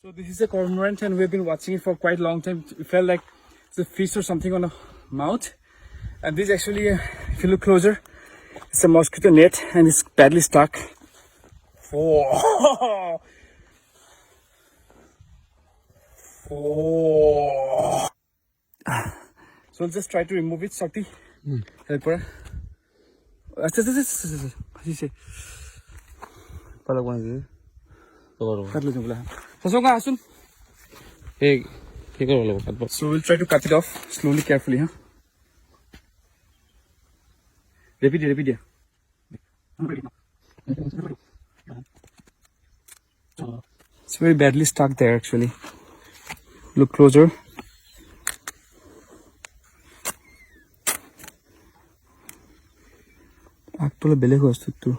So this is a cormorant and we've been watching it for quite a long time. It felt like it's a fish or something on a mouth. And this actually, if you look closer, it's a mosquito net and it's badly stuck. Oh. Oh. So we'll just try to remove it, Sakti. Help her. Palak one is So we'll try to cut it off slowly, carefully, huh? Repeat it. It's very badly stuck there, actually. Look closer. Actually, beleg was too.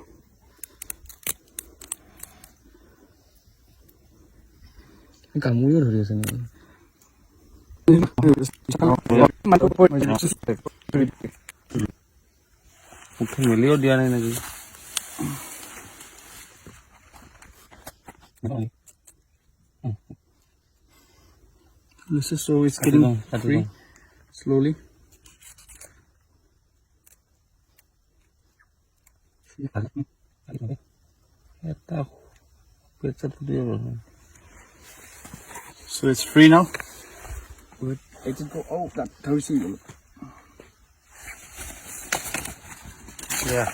কামুৰিও ধৰি আছে নেকি মুখে মেলিও দিয়া নাই নেকি Listen, so it's getting free slowly. এটা পেটটা ফুটিয়ে গ'ল So it's free now. Good. Let it go. Oh, that very single. Yeah.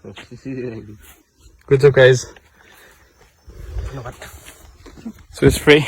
Okay. Good job, guys. So it's free.